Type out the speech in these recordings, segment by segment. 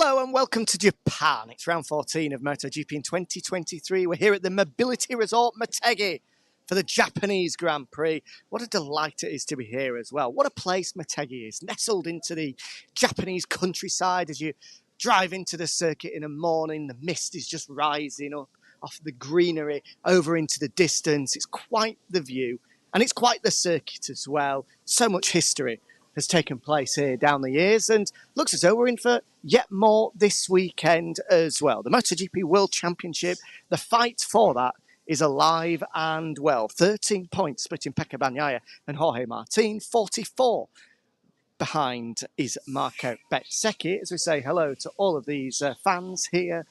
Hello and welcome to Japan. It's round 14 of MotoGP in 2023. We're here at the Mobility Resort Motegi for the Japanese Grand Prix. What a delight it is to be here as well. What a place Motegi is, nestled into the Japanese countryside. As you drive into the circuit in the morning, the mist is just rising up off the greenery over into the distance. It's quite the view and it's quite the circuit as well. So much history has taken place here down the years, and looks as though we're in for yet more this weekend as well. The MotoGP World Championship, the fight for that is alive and well. 13 points splitting Pecco Bagnaia and Jorge Martin. 44 behind is Marco Bezzecchi. As we say hello to all of these fans here,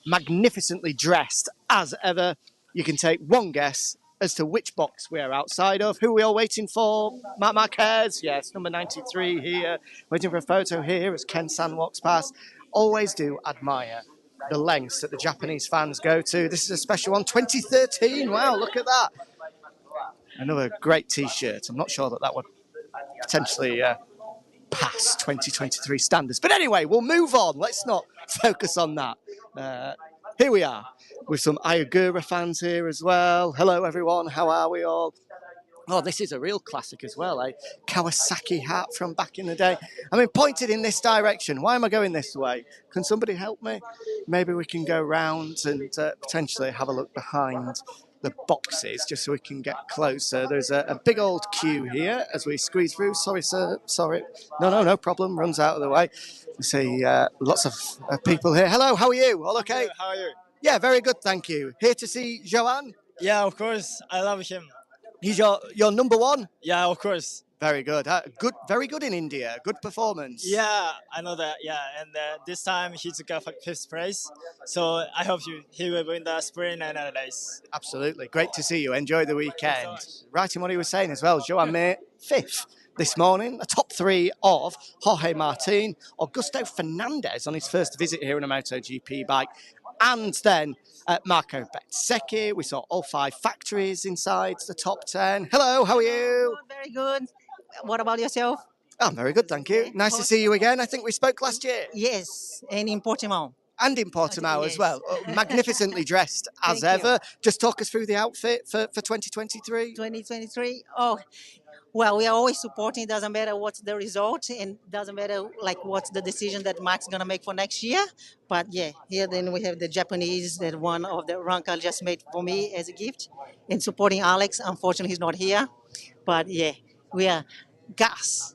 magnificently dressed as ever. You can take one guess as to which box we are outside of. Who are we all waiting for? Marquez, yes, number 93 here. Waiting for a photo here as Ken-san walks past. Always do admire the lengths that the Japanese fans go to. This is a special one, 2013. Wow, look at that. Another great T-shirt. I'm not sure that would potentially pass 2023 standards. But anyway, we'll move on. Let's not focus on that. Here we are with some Ayagura fans here as well. Hello, everyone. How are we all? Oh, this is a real classic as well, a Kawasaki hat from back in the day. I mean, pointed in this direction. Why am I going this way? Can somebody help me? Maybe we can go round and potentially have a look behind the boxes just so we can get closer. There's a big old queue here as we squeeze through. Sorry, sir. Sorry. No problem. Runs out of the way. We see lots of people here. Hello, how are you? All okay? How are you? Yeah, very good, thank you. Here to see Joan. Yeah, of course. I love him. He's your number one? Yeah, of course. Very good. Very good in India. Good performance. Yeah, I know that. Yeah, and this time he took fifth place. So I hope he will win the sprint and race. Absolutely. Great to see you. Enjoy the weekend. Right in what he was saying as well. Joan Mir, fifth this morning. The top three of Jorge Martin, Augusto Fernandez on his first visit here on a MotoGP bike, and then Marco Bezzecchi. We saw all five factories inside the top 10. Hello, how are you? Very good. What about yourself? I'm very good, thank you. Nice to see you again. I think we spoke last year. Yes, and in Portimao. And in Portimao Yes. as well. Magnificently dressed as Thank ever. Just talk us through the outfit for 2023. 2023. Oh, well, we are always supporting. Doesn't matter what's the result, and doesn't matter like what's the decision that Max gonna make for next year. But yeah, here then we have the Japanese that one of the Ranka just made for me as a gift, and supporting Alex. Unfortunately, he's not here. But yeah, we are gas.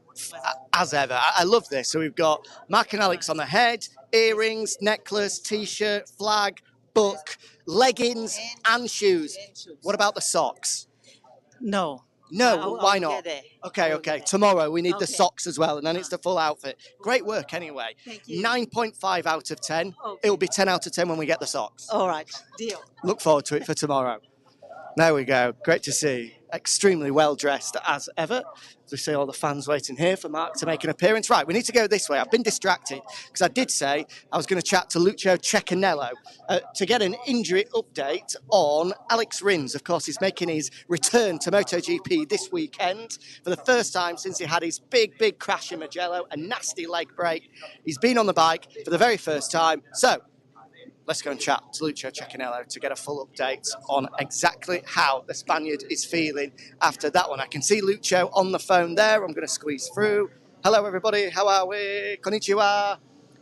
As ever. I love this. So we've got Mark and Alex on the head, earrings, necklace, T-shirt, flag, book, leggings and shoes. What about the socks? No. No, why I'll not? get there. Okay. Tomorrow we need the Okay. socks as well, and then it's the full outfit. Great work anyway. Thank you. 9.5 out of 10. Okay. It'll be 10 out of 10 when we get the socks. All right, deal. Look forward to it for tomorrow. There we go. Great to see. Extremely well dressed as ever. As we see all the fans waiting here for Mark to make an appearance. Right, we need to go this way. I've been distracted because I did say I was going to chat to Lucio Cecchinello to get an injury update on Alex Rins. Of course, he's making his return to MotoGP this weekend for the first time since he had his big crash in Mugello, a nasty leg break. He's been on the bike for the very first time. So let's go and chat to Lucio Cecchinello to get a full update on exactly how the Spaniard is feeling after that one. I can see Lucio on the phone there. I'm going to squeeze through. Hello, everybody. How are we? Konnichiwa.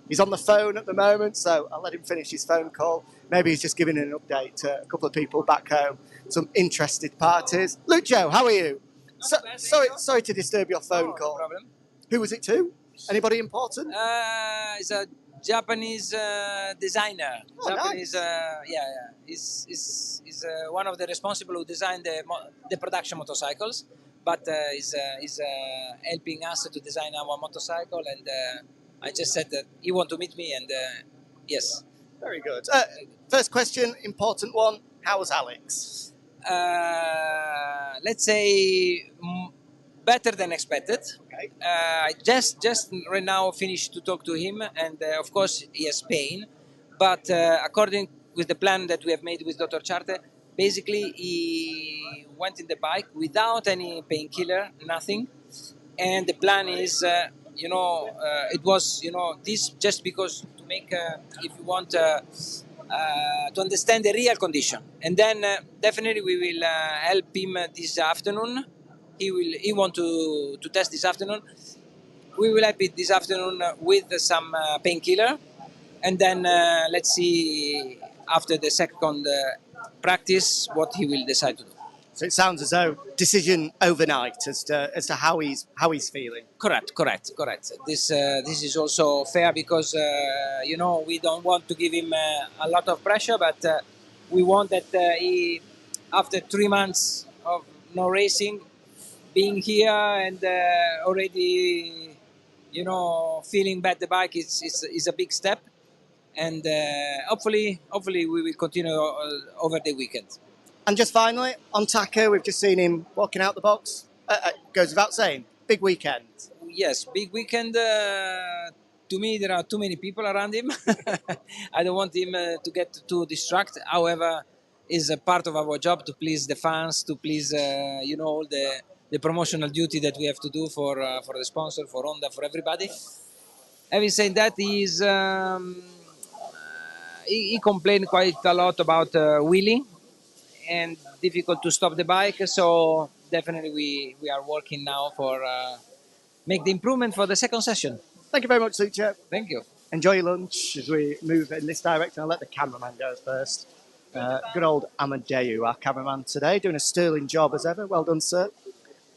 He's on the phone at the moment, so I'll let him finish his phone call. Maybe he's just giving an update to a couple of people back home, some interested parties. Lucio, how are you? Sorry to disturb your phone call. No problem. Who was it to? Anybody important? It's a Japanese designer. Oh, Japanese, nice. He's one of the responsible who designed the production motorcycles, but he's helping us to design our motorcycle. And I just said that he want to meet me, and yes. Very good. First question, important one. How was Alex? Let's say better than expected. Okay. I just right now finished to talk to him, and of course he has pain, but according with the plan that we have made with Dr. Charte, basically he went in the bike without any painkiller, nothing, and the plan is it was, this just because to make, if you want to understand the real condition. And then definitely we will help him this afternoon. He want to test this afternoon. We will help it this afternoon with some painkiller, and then let's see after the second practice what he will decide to do. So it sounds as though decision overnight as to how he's feeling. Correct. This is also fair because we don't want to give him a lot of pressure, but we want that he, after 3 months of no racing, being here and already feeling bad the bike is a big step, and hopefully we will continue over the weekend. And just finally, on Taka, we've just seen him walking out the box. Goes without saying, big weekend. Yes, big weekend. To me, there are too many people around him. I don't want him to get too distracted. However, it's a part of our job to please the fans, to please all the promotional duty that we have to do for the sponsor, for Honda, for everybody. Having said that, he complained quite a lot about wheeling and difficult to stop the bike. So definitely we are working now for make the improvement for the second session. Thank you very much, Lucia. Thank you. Enjoy your lunch as we move in this direction. I'll let the cameraman go first. Good old Amadeu, our cameraman today, doing a sterling job as ever. Well done, sir.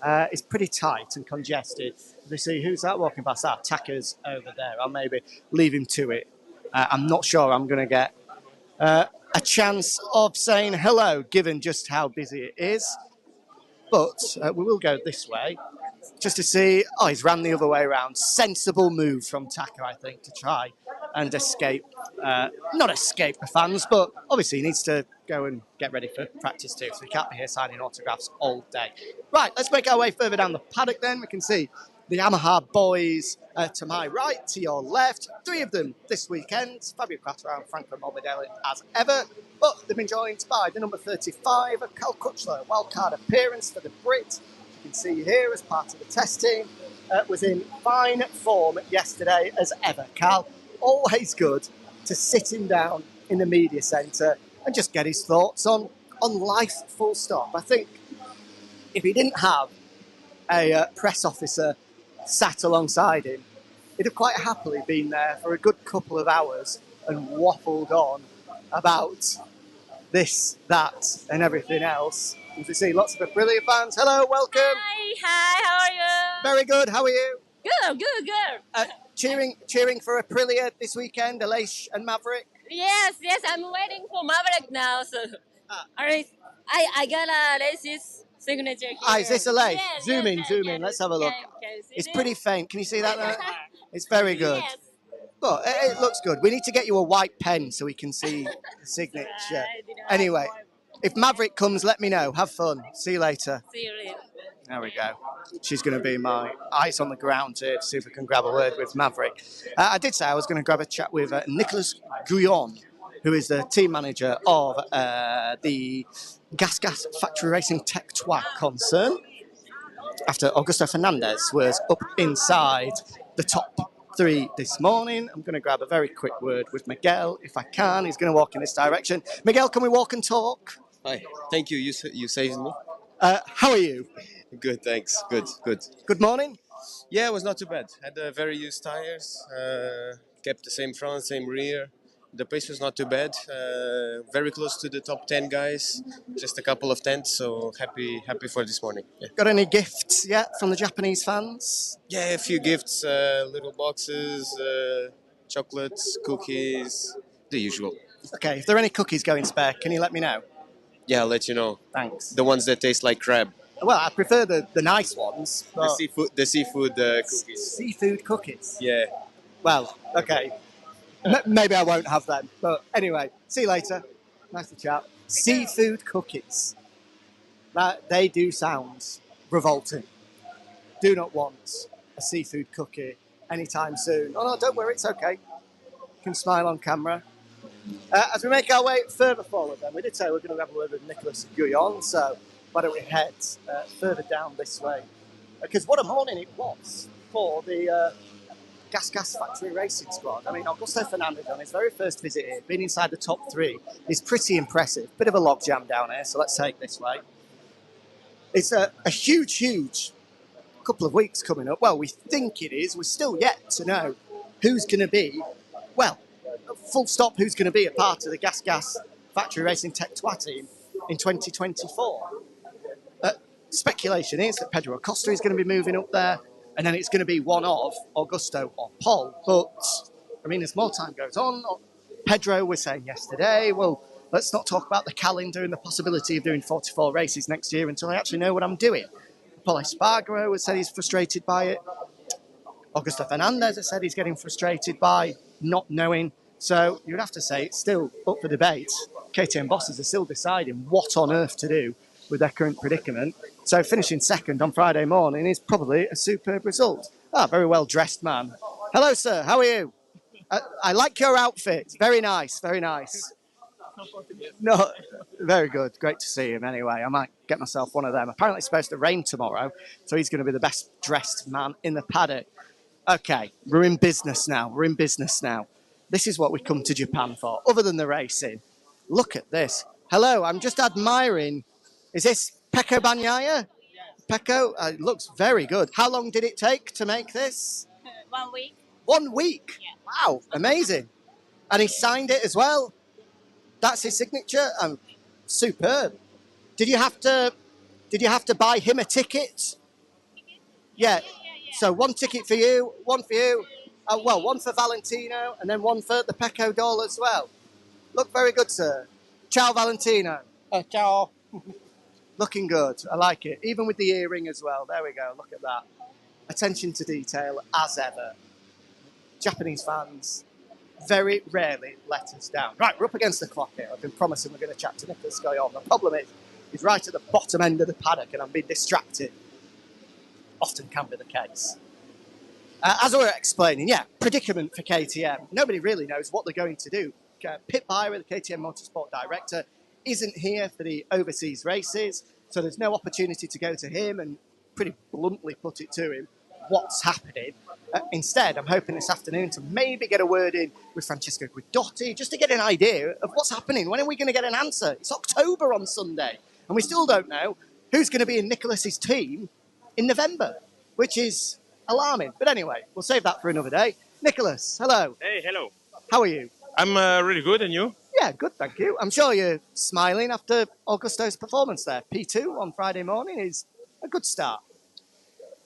It's pretty tight and congested. They see who's that walking past? Taka's over there. I'll maybe leave him to it. I'm not sure I'm going to get a chance of saying hello, given just how busy it is. But we will go this way, just to see. Oh, he's ran the other way around. Sensible move from Taka, I think, to try and escape. Not escape the fans, but obviously he needs to go and get ready for practice too, so he can't be here signing autographs all day. Right, let's make our way further down the paddock then. We can see the Yamaha boys to my right, to your left. 3 of them this weekend. Fabio Quattro and Franco Morbidelli as ever. But they've been joined by the number 35, Cal Crutchlow, wildcard appearance for the Brit. You can see here as part of the test team. Was in fine form yesterday as ever. Cal, always good to sit him down in the media centre and just get his thoughts on life full stop. I think if he didn't have a press officer sat alongside him, he'd have quite happily been there for a good couple of hours and waffled on about this, that and everything else. As we see lots of Aprilia fans. Hello, welcome. Hi, how are you? Very good, how are you? Good, good, good. Cheering for Aprilia this weekend, Aleix and Maverick. Yes, I'm waiting for Maverick now. So, alright, I got Alex's signature here. Is this Aleix? Yes, Zoom yes, in, let's have a look. Can you see It's this? pretty faint, can you see that there? It's very good. Yes. But it looks good. We need to get you a white pen so we can see the signature. I didn't Anyway, have if Maverick comes, let me know. Have fun. See you later. See you later. There we go. She's going to be my eyes on the ground here to see if we can grab a word with Maverick. I did say I was going to grab a chat with Nicolas Guyon, who is the team manager of the Gas Factory Racing Tech Trois concern, after Augusto Fernandez was up inside the top 3 this morning. I'm going to grab a very quick word with Miguel, if I can. He's going to walk in this direction. Miguel, can we walk and talk? Hi, thank you. You saved me. How are you? Good, thanks. Good. Good morning. Yeah, it was not too bad. Had very used tires. Kept the same front, same rear. The pace was not too bad. Very close to the top 10 guys. Just a couple of tenths. So happy for this morning. Yeah. Got any gifts yet from the Japanese fans? Yeah, a few gifts, little boxes, chocolates, cookies, the usual. Okay, if there are any cookies going spare, can you let me know? Yeah, I'll let you know. Thanks. The ones that taste like crab. Well, I prefer the nice ones. The seafood cookies. Seafood cookies? Yeah. Well, okay. Maybe I won't have them. But anyway, see you later. Nice to chat. Seafood cookies. They do sound revolting. Do not want a seafood cookie anytime soon. Oh, no, don't worry. It's okay. You can smile on camera. As we make our way further forward, then, we did say we were going to have a word with Nicolas Guyon, so why don't we head further down this way? Because what a morning it was for the Gas Factory Racing Squad. I mean, Augusto Fernandez on his very first visit here, being inside the top 3, is pretty impressive. Bit of a logjam down here, so let's take this way. It's a huge couple of weeks coming up. Well, we think it is. We're still yet to know who's going to be, well, full stop, who's going to be a part of the Gas Factory Racing Tech Trois team in 2024. Speculation is that Pedro Acosta is going to be moving up there, and then it's going to be one of Augusto or Paul. But, I mean, as more time goes on, Pedro was saying yesterday, well, let's not talk about the calendar and the possibility of doing 44 races next year until I actually know what I'm doing. Paul Espargaro has said he's frustrated by it. Augusto Fernandez has said he's getting frustrated by not knowing. So you'd have to say it's still up for debate. KTM bosses are still deciding what on earth to do with their current predicament. So finishing second on Friday morning is probably a superb result. Very well dressed man. Hello, sir. How are you? I like your outfit. Very nice. Very nice. No, very good. Great to see him anyway. I might get myself one of them. Apparently it's supposed to rain tomorrow, so he's going to be the best dressed man in the paddock. Okay, we're in business now. This is what we come to Japan for, other than the racing. Look at this. Hello, I'm just admiring. Is this Pecco Bagnaia? Pecco, it looks very good. How long did it take to make this? 1 week. 1 week? Yeah. Wow, amazing. And he signed it as well. That's his signature. Superb. Did you have to buy him a ticket? Yeah. So one ticket for you, one for you. One for Valentino, and then one for the Pecco doll as well. Look very good, sir. Ciao, Valentino. Ciao. Looking good. I like it. Even with the earring as well. There we go. Look at that. Attention to detail as ever. Japanese fans very rarely let us down. Right, we're up against the clock here. I've been promising we're going to chat to Nicholas Goyon. The problem is, he's right at the bottom end of the paddock and I'm being distracted. Often can be the case. As we were explaining, predicament for KTM. Nobody really knows what they're going to do. Pit Byra, the KTM Motorsport Director, isn't here for the overseas races, so there's no opportunity to go to him and pretty bluntly put it to him what's happening. Instead, I'm hoping this afternoon to maybe get a word in with Francesco Guidotti, just to get an idea of what's happening. When are we going to get an answer? It's October on Sunday, and we still don't know who's going to be in Nicholas's team in November, which is alarming. But anyway, we'll save that for another day. Nicholas, hello. Hey, hello. How are you? I'm really good, and you? Yeah, good, thank you. I'm sure you're smiling after Augusto's performance there. P2 on Friday morning is a good start.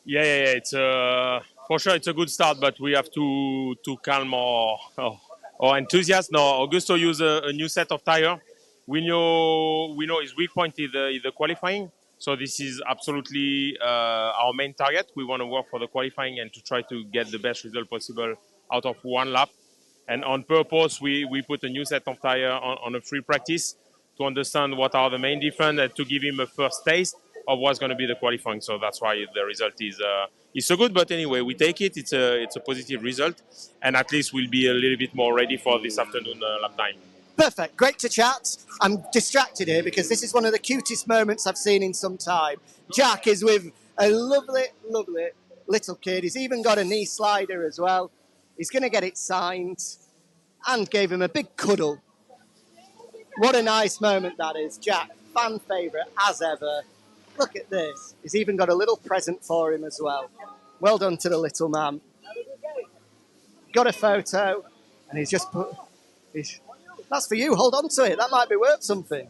Yeah. It's for sure it's a good start, but we have to calm our enthusiasm. No, Augusto used a new set of tire. We know his weak point is the qualifying. So this is absolutely our main target. We want to work for the qualifying and to try to get the best result possible out of one lap. And on purpose, we put a new set of tire on a free practice to understand what are the main difference and to give him a first taste of what's going to be the qualifying. So that's why the result is so good. But anyway, we take it. It's a positive result. And at least we'll be a little bit more ready for this afternoon lap time. Perfect. Great to chat. I'm distracted here because this is one of the cutest moments I've seen in some time. Jack is with a lovely, lovely little kid. He's even got a knee slider as well. He's going to get it signed and gave him a big cuddle. What a nice moment that is. Jack, fan favourite as ever. Look at this. He's even got a little present for him as well. Well done to the little man. Got a photo and he's just put... That's for you. Hold on to it. That might be worth something.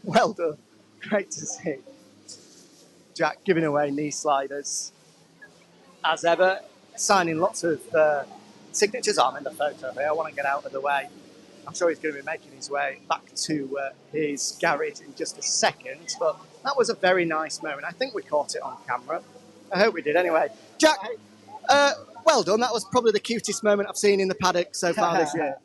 Well done. Great to see. Jack giving away knee sliders. As ever, signing lots of signatures. I'm in the photo here. I want to get out of the way. I'm sure he's going to be making his way back to his garage in just a second. But that was a very nice moment. I think we caught it on camera. I hope we did anyway. Jack, well done. That was probably the cutest moment I've seen in the paddock so far this year.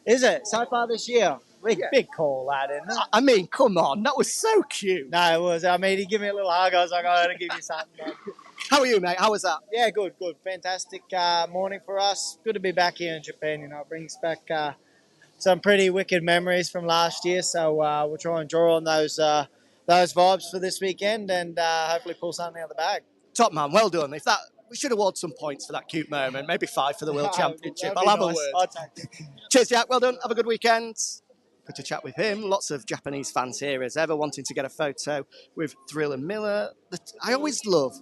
Is it? So far this year? Big call, lad, isn't it? I mean, come on. That was so cute. No, it was. I mean, he gave me a little hug. I was like, I'm going to give you something. How are you, mate? How was that? Yeah, good. Fantastic morning for us. Good to be back here in Japan. You know, it brings back some pretty wicked memories from last year. So we'll try and draw on those vibes for this weekend and hopefully pull something out of the bag. Top man, well done. If that we should award some points for that cute moment. Maybe 5 for the World Championship. That'd I'll be have nice. a word. Cheers, Jack. Well done. Have a good weekend. Good to chat with him. Lots of Japanese fans here as ever wanting to get a photo with Thrill and Miller. I always love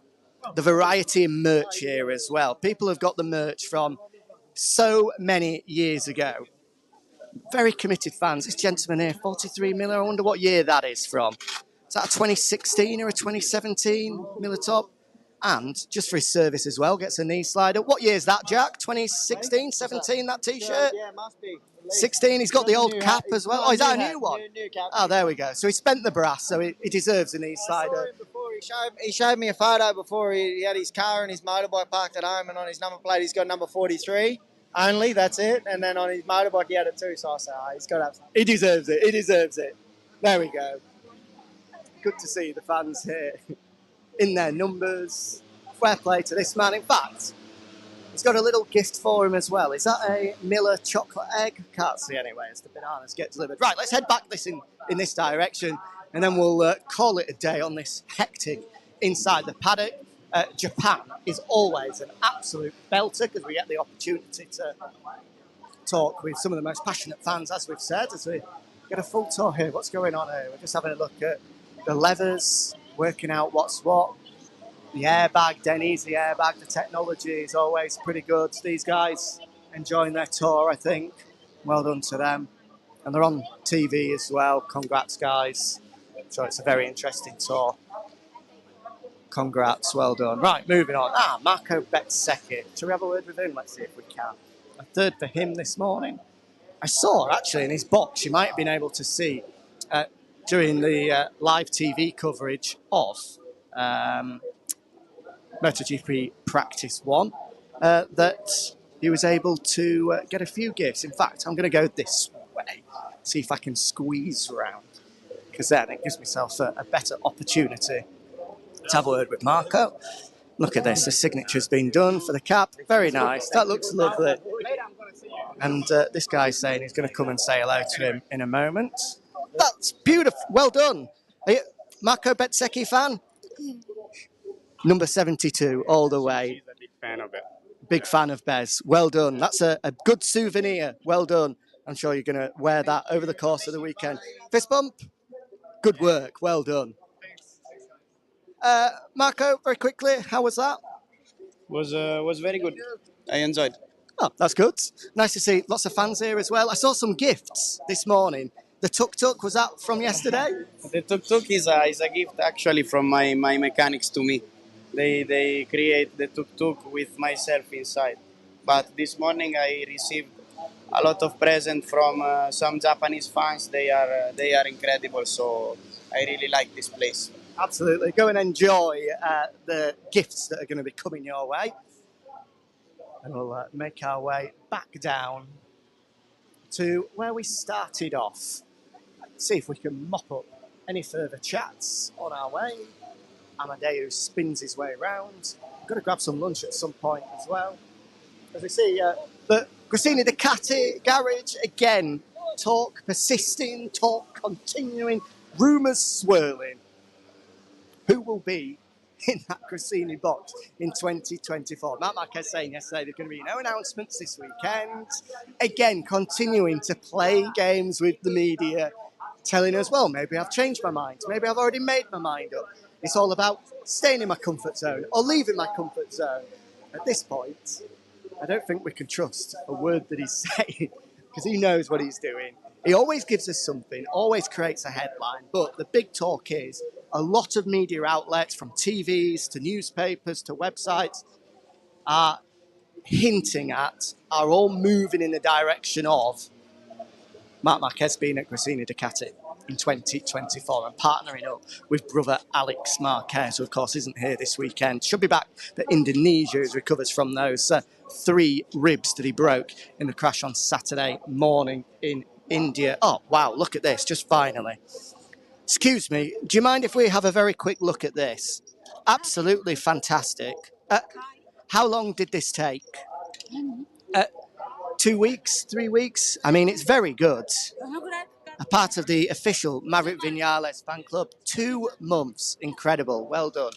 the variety in merch here as well. People have got the merch from so many years ago. Very committed fans. This gentleman here, 43 Miller. I wonder what year that is from. Is that a 2016 or a 2017 Miller top? And just for his service as well, gets a knee slider. What year is that, Jack? 2016, 17, that T-shirt? Yeah, it must be. 16, he's got the old cap as well. Oh, is that a new one? New cap. Oh, there we go. So he spent the brass, so he deserves a knee slider. He showed me a photo before. He had his car and his motorbike parked at home, and on his number plate he's got number 43 only, that's it. And then on his motorbike he had it too, so I said, he's got to have something. He deserves it. He deserves it. There we go. Good to see the fans here in their numbers. Fair play to this man. In fact, he's got a little gift for him as well. Is that a Miller chocolate egg? Can't see anyway as the bananas get delivered. Right, let's head back in this direction, and then we'll call it a day on this hectic Inside the Paddock. Japan is always an absolute belter because we get the opportunity to talk with some of the most passionate fans, as we've said, as we get a full tour here. What's going on here? We're just having a look at the levers, working out what's what. The airbag, Denny's, the airbag, the technology is always pretty good. These guys enjoying their tour, I think. Well done to them. And they're on TV as well. Congrats, guys. So it's a very interesting tour. Congrats, well done. Right, moving on. Marco Bezzecchi. Shall we have a word with him? Let's see if we can. A third for him this morning. I saw, actually, in his box, you might have been able to see during the live TV coverage of MotoGP Practice 1 that he was able to get a few gifts. In fact, I'm going to go this way, see if I can squeeze around, because then it gives myself a better opportunity to have a word with Marco. Look at this, the signature's been done for the cap. Very nice, that looks lovely. And this guy's saying he's going to come and say hello to him in a moment. That's beautiful, well done. Are you Marco Bezzecchi fan? Number 72, all the way. She's a big fan of it. Big fan of Bez. Well done. That's a good souvenir. Well done. I'm sure you're going to wear that over the course of the weekend. Fist bump. Good work. Well done. Marco, very quickly, how was that? Was very good. I enjoyed. Oh, that's good. Nice to see lots of fans here as well. I saw some gifts this morning. The tuk-tuk, was that from yesterday? The tuk-tuk is a gift actually from my mechanics to me. They create the tuk-tuk with myself inside. But this morning I received a lot of presents from some Japanese fans. They are incredible, so I really like this place. Absolutely. Go and enjoy the gifts that are going to be coming your way. And we'll make our way back down to where we started off. See if we can mop up any further chats on our way. Amadeu spins his way around. Got to grab some lunch at some point as well. As we see the Grassini Ducati garage again. Talk persisting, talk continuing, rumours swirling. Who will be in that Grassini box in 2024? Matt Marquez saying yesterday there's going to be no announcements this weekend. Again, continuing to play games with the media, telling us, well, maybe I've changed my mind. Maybe I've already made my mind up. It's all about staying in my comfort zone or leaving my comfort zone. At this point, I don't think we can trust a word that he's saying because he knows what he's doing. He always gives us something, always creates a headline. But the big talk is a lot of media outlets, from TVs to newspapers to websites, are hinting at, are all moving in the direction of Marc Marquez being at Grassini Ducati in 2024 and partnering up with brother Alex Marquez, who of course isn't here this weekend. Should be back to Indonesia as he recovers from those 3 ribs that he broke in the crash on Saturday morning in India. Oh, wow, look at this, just finally. Excuse me, do you mind if we have a very quick look at this? Absolutely fantastic. How long did this take? 2 weeks, 3 weeks? I mean, it's very good. A part of the official Maverick Vinales fan club. 2 months. Incredible. Well done.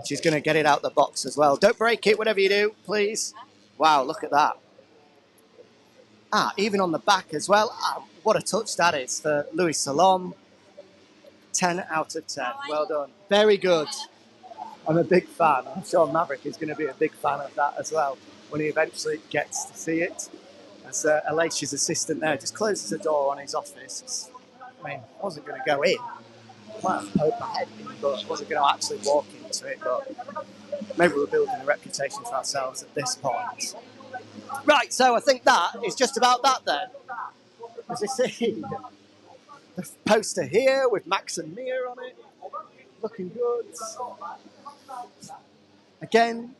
She's going to get it out the box as well. Don't break it, whatever you do, please. Wow, look at that. Even on the back as well. What a touch that is for Louis Salom. 10 out of 10. Well done. Very good. I'm a big fan. I'm sure Maverick is going to be a big fan of that as well when he eventually gets to see it. As Alicia's assistant there just closes the door on his office. I mean, I wasn't going to go in. I might have poked my head in, but I wasn't going to actually walk into it. But maybe we're building a reputation for ourselves at this point. Right, so I think that is just about that then. As you see, the poster here with Max and Mia on it. Looking good. Again,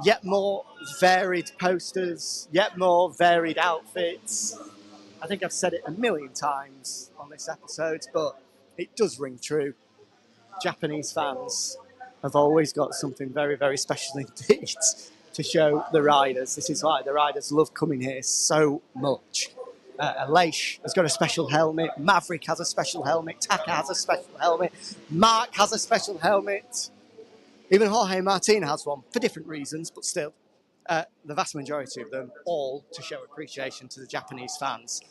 yet more varied posters, yet more varied outfits. I think I've said it a million times on this episode, but it does ring true. Japanese fans have always got something very, very special indeed to show the riders. This is why the riders love coming here so much. Aleix has got a special helmet. Maverick has a special helmet. Taka has a special helmet. Mark has a special helmet. Even Jorge Martin has one for different reasons, but still, the vast majority of them all to show appreciation to the Japanese fans.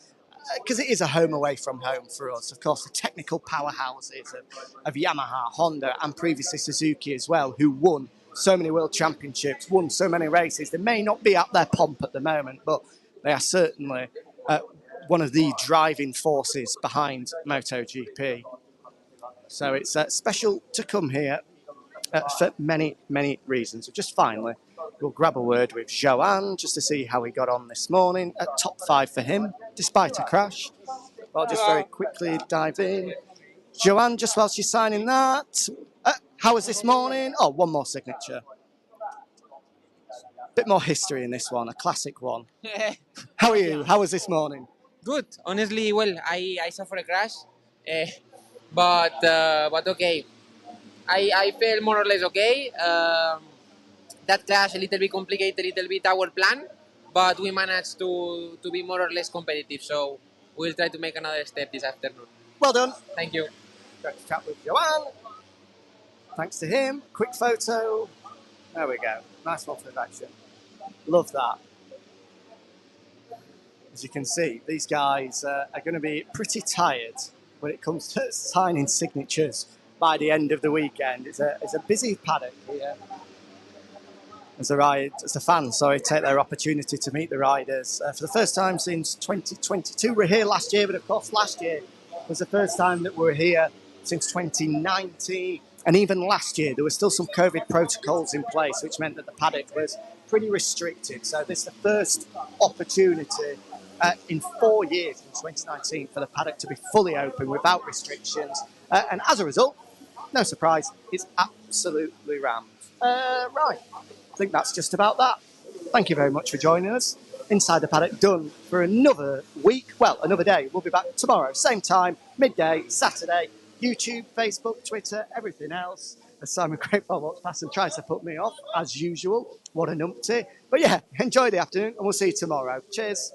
Because it is a home away from home for us. Of course, the technical powerhouses of Yamaha, Honda, and previously Suzuki as well, who won so many world championships, won so many races. They may not be at their pomp at the moment, but they are certainly one of the driving forces behind MotoGP. So it's special to come here for many, many reasons. So just finally, we'll grab a word with Joan just to see how he got on this morning. At top 5 for him, despite a crash. I'll just very quickly dive in. Joan, just while she's signing that, how was this morning? Oh, one more signature. Bit more history in this one, a classic one. How are you? How was this morning? Good. Honestly, well, I suffered a crash, but okay. I felt more or less okay. That crash a little bit complicated, a little bit our plan, but we managed to be more or less competitive. So we'll try to make another step this afternoon. Well done. Thank you. Great to chat with Joan. Thanks to him. Quick photo. There we go. Nice one for the action. Love that. As you can see, these guys are going to be pretty tired when it comes to signing signatures by the end of the weekend. It's a busy paddock here. As the fans, take their opportunity to meet the riders. For the first time since 2022. We were here last year, but of course last year was the first time that we were here since 2019. And even last year, there were still some COVID protocols in place, which meant that the paddock was pretty restricted. So this is the first opportunity in 4 years, in 2019, for the paddock to be fully open without restrictions. And as a result, no surprise, it's absolutely rammed. Right, I think that's just about that. Thank you very much for joining us. Inside the Paddock done for another week. Well, another day. We'll be back tomorrow, same time, midday, Saturday. YouTube, Facebook, Twitter, everything else. As Simon Craigford walks past and tries to put me off, as usual. What a numpty. But yeah, enjoy the afternoon and we'll see you tomorrow. Cheers.